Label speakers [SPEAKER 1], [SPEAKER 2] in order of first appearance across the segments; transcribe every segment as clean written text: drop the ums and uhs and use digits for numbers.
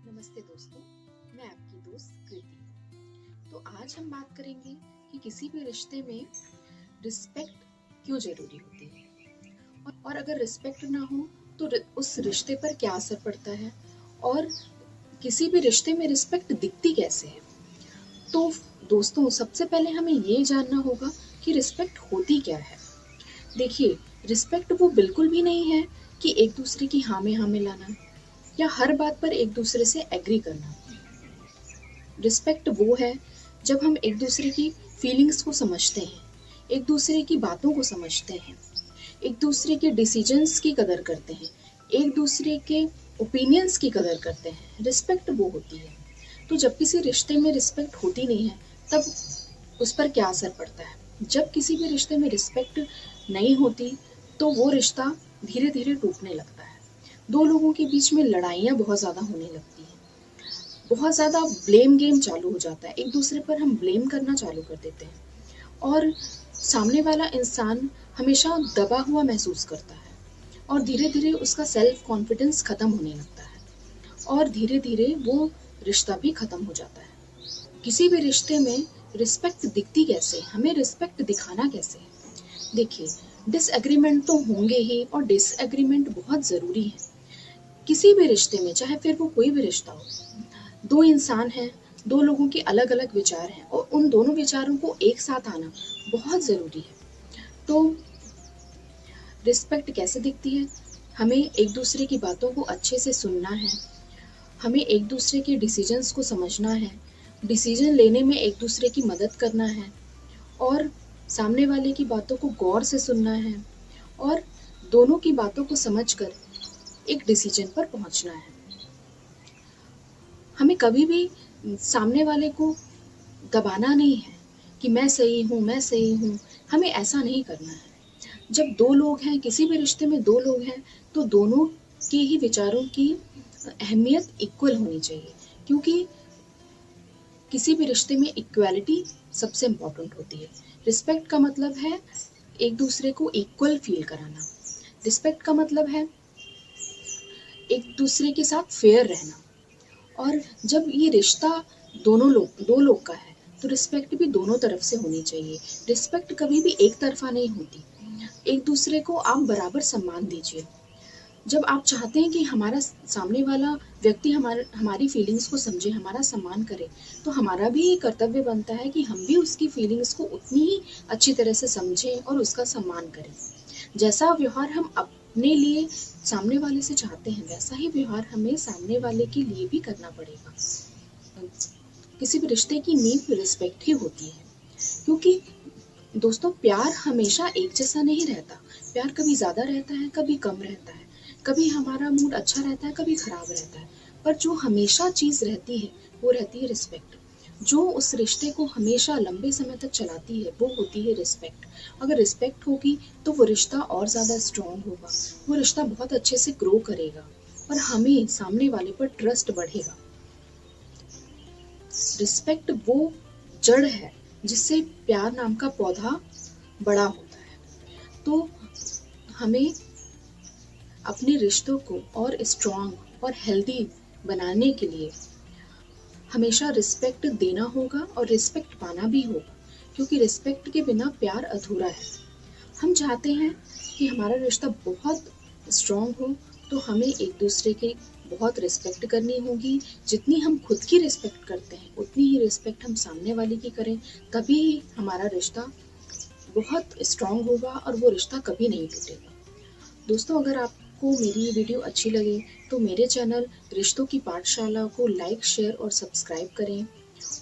[SPEAKER 1] नमस्ते दोस्तों, मैं आपकी दोस्त कृति। तो आज हम बात करेंगे कि किसी भी रिश्ते में रिस्पेक्ट क्यों जरूरी होती है और अगर रिस्पेक्ट ना हो तो उस रिश्ते पर क्या असर पड़ता है और किसी भी रिश्ते में रिस्पेक्ट दिखती कैसे है। तो दोस्तों, सबसे पहले हमें ये जानना होगा कि रिस्पेक्ट होती क्या है। देखिए, रिस्पेक्ट वो बिल्कुल भी नहीं है कि एक दूसरे की हाँ में हाँ मिलाना या हर बात पर एक दूसरे से एग्री करना। रिस्पेक्ट वो है जब हम एक दूसरे की फीलिंग्स को समझते हैं, एक दूसरे की बातों को समझते हैं, एक दूसरे के डिसीजंस की कदर करते हैं, एक दूसरे के ओपिनियंस की कदर करते हैं। रिस्पेक्ट वो होती है। तो जब किसी रिश्ते में रिस्पेक्ट होती नहीं है तब उस पर क्या असर पड़ता है। जब किसी भी रिश्ते में रिस्पेक्ट नहीं होती तो वो रिश्ता धीरे धीरे टूटने लगता है। दो लोगों के बीच में लड़ाइयाँ बहुत ज़्यादा होने लगती हैं, बहुत ज़्यादा ब्लेम गेम चालू हो जाता है, एक दूसरे पर हम ब्लेम करना चालू कर देते हैं और सामने वाला इंसान हमेशा दबा हुआ महसूस करता है और धीरे धीरे उसका सेल्फ कॉन्फिडेंस ख़त्म होने लगता है और धीरे धीरे वो रिश्ता भी ख़त्म हो जाता है। किसी भी रिश्ते में रिस्पेक्ट दिखती कैसे, हमें रिस्पेक्ट दिखाना कैसे। देखिए, डिसएग्रीमेंट तो होंगे ही और डिसएग्रीमेंट बहुत ज़रूरी है किसी भी रिश्ते में, चाहे फिर वो कोई भी रिश्ता हो। दो इंसान हैं, दो लोगों के अलग अलग विचार हैं और उन दोनों विचारों को एक साथ आना बहुत ज़रूरी है। तो रिस्पेक्ट कैसे दिखती है, हमें एक दूसरे की बातों को अच्छे से सुनना है, हमें एक दूसरे के डिसीजंस को समझना है, डिसीजन लेने में एक दूसरे की मदद करना है और सामने वाले की बातों को गौर से सुनना है और दोनों की बातों को समझकर एक डिसीजन पर पहुंचना है। हमें कभी भी सामने वाले को दबाना नहीं है कि मैं सही हूँ, मैं सही हूँ। हमें ऐसा नहीं करना है। जब दो लोग हैं, किसी भी रिश्ते में दो लोग हैं, तो दोनों के ही विचारों की अहमियत इक्वल होनी चाहिए, क्योंकि किसी भी रिश्ते में इक्वालिटी सबसे इम्पोर्टेंट होती है। रिस्पेक्ट का मतलब है एक दूसरे को इक्वल फील कराना। रिस्पेक्ट का मतलब है एक दूसरे के साथ फेयर रहना। और जब ये रिश्ता दो लोग का है तो रिस्पेक्ट भी दोनों तरफ से होनी चाहिए। रिस्पेक्ट कभी भी एक तरफा नहीं होती। एक दूसरे को आप बराबर सम्मान दीजिए। जब आप चाहते हैं कि हमारा सामने वाला व्यक्ति हमारी फीलिंग्स को समझे, हमारा सम्मान करे, तो हमारा भी ये कर्तव्य बनता है कि हम भी उसकी फीलिंग्स को उतनी ही अच्छी तरह से समझें और उसका सम्मान करें। जैसा व्यवहार हम अपने लिए सामने वाले से चाहते हैं, वैसा ही व्यवहार हमें सामने वाले के लिए भी करना पड़ेगा। किसी भी रिश्ते की नींव रिस्पेक्ट ही होती है, क्योंकि दोस्तों, प्यार हमेशा एक जैसा नहीं रहता। प्यार कभी ज़्यादा रहता है, कभी कम रहता है, कभी हमारा मूड अच्छा रहता है, कभी खराब रहता है, पर जो हमेशा चीज़ रहती है वो रहती है रिस्पेक्ट। जो उस रिश्ते को हमेशा लंबे समय तक चलाती है वो होती है रिस्पेक्ट। अगर रिस्पेक्ट होगी तो वो रिश्ता और ज़्यादा स्ट्रॉन्ग होगा, वो रिश्ता बहुत अच्छे से ग्रो करेगा और हमें सामने वाले पर ट्रस्ट बढ़ेगा। रिस्पेक्ट वो जड़ है जिससे प्यार नाम का पौधा बड़ा होता है। तो हमें अपने रिश्तों को और स्ट्रॉन्ग और हेल्दी बनाने के लिए हमेशा रिस्पेक्ट देना होगा और रिस्पेक्ट पाना भी होगा, क्योंकि रिस्पेक्ट के बिना प्यार अधूरा है। हम चाहते हैं कि हमारा रिश्ता बहुत स्ट्रॉन्ग हो, तो हमें एक दूसरे के बहुत रिस्पेक्ट करनी होगी। जितनी हम खुद की रिस्पेक्ट करते हैं उतनी ही रिस्पेक्ट हम सामने वाले की करें, तभी हमारा रिश्ता बहुत स्ट्रॉन्ग होगा और वो रिश्ता कभी नहीं टूटेगा। दोस्तों, अगर आपको मेरी ये वीडियो अच्छी लगे तो मेरे चैनल रिश्तों की पाठशाला को लाइक, शेयर और सब्सक्राइब करें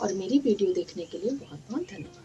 [SPEAKER 1] और मेरी वीडियो देखने के लिए बहुत बहुत धन्यवाद।